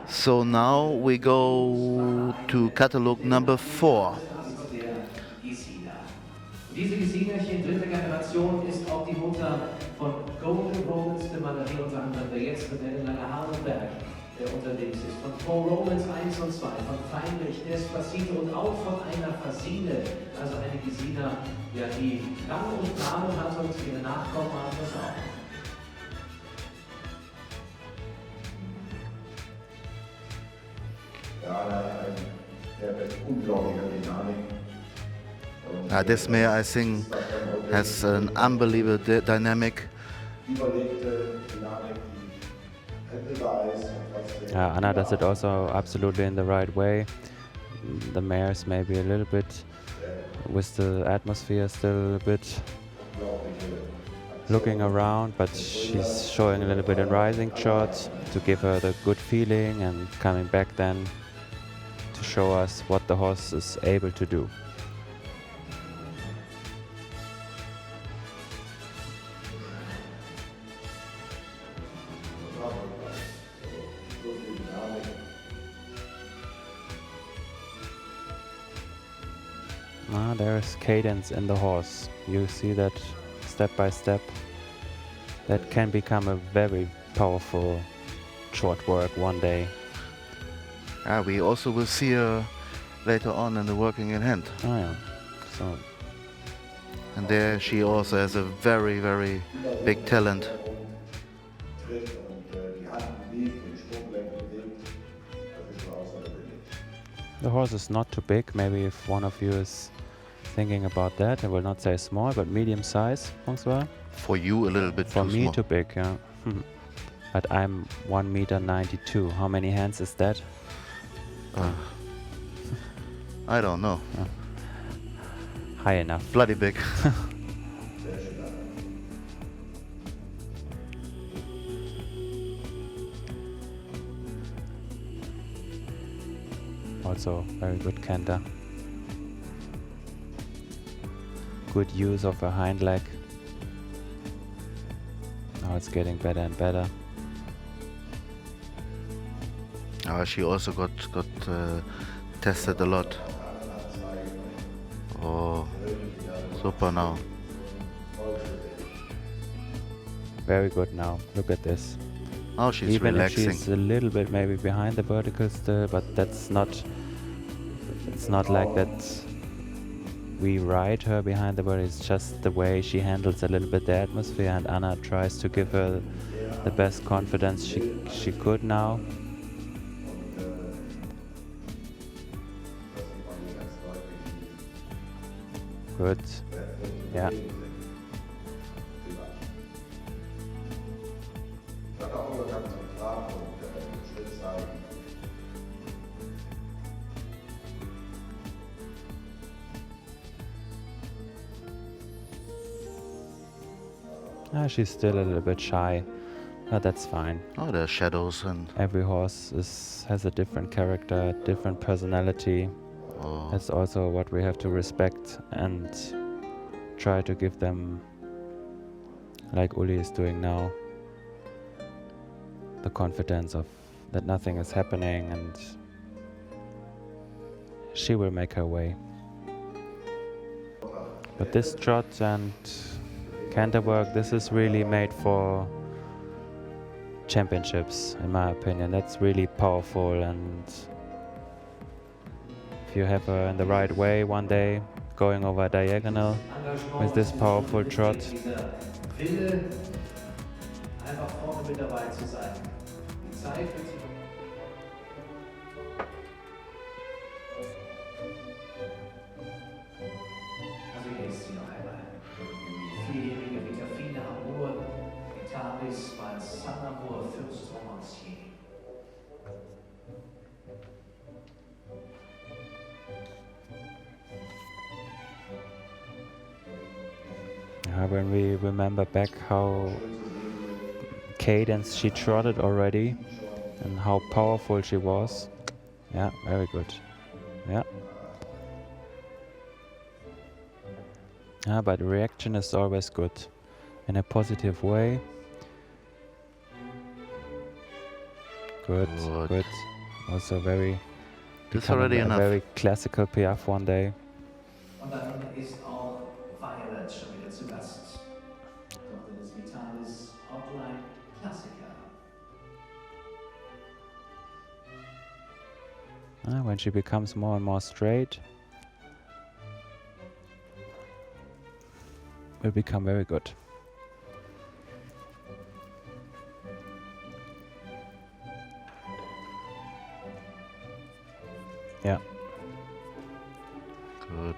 So now we go to catalog number 4. Diese Gesinerchen dritter Generation ist auch die Mutter von Golden Romans, dem Mandarin unter anderem, der jetzt mit Elena Hardenberg unterwegs ist. Von Paul Romans 1 und 2, von Feinrich, Despacito und auch von einer Fasine, also eine Gesina, ja, die Rang und Namen hat und ihre Nachkommen haben das auch. Unglaublicher Dynamik. This mare, I think, has an unbelievable dynamic. Anna does it also absolutely in the right way. The mares maybe a little bit with the atmosphere still a bit looking around, but she's showing a little bit in rising shots to give her the good feeling and coming back then to show us what the horse is able to do. There's cadence in the horse. You see that step by step. That can become a very powerful short work one day. We also will see her later on in the working in hand. Oh yeah. So. And there she also has a very, very big talent. The horse is not too big. Maybe if one of you is thinking about that, I will not say small, but medium size, François. For you, a little bit For too me, small. too big, yeah. But I'm 1 meter 92. How many hands is that? I don't know. High enough. Bloody big. Also very good canter. Good use of her hind leg. Now it's getting better and better. She also got tested a lot. Oh, super now. Very good now. Look at this. Oh, she's Even relaxing. if she's a little bit maybe behind the vertical still, but that's not. It's not like that. We ride her behind the vertical. It's just the way she handles a little bit the atmosphere, and Anna tries to give her the best confidence she could now. Good. Yeah. She's still a little bit shy, but that's fine. Oh, there are shadows and... Every horse has a different character, different personality. Oh. That's also what we have to respect and try to give them, like Uli is doing now, the confidence of that nothing is happening, and she will make her way. But this trot and canter work, this is really made for championships, in my opinion. That's really powerful, and if you have her in the right way one day, going over diagonal with this powerful trot. When we remember back how cadence she trotted already and how powerful she was. Yeah, very good. Yeah. But reaction is always good in a positive way. Good, Good. good. Also very. This becoming already a enough. very classical Piaf one day. Und dann ist auch Violet schon wieder zu Gast. Tochter des Vitalis Hotline Klassiker. When she becomes more and more straight, will become very good. Yeah. Good.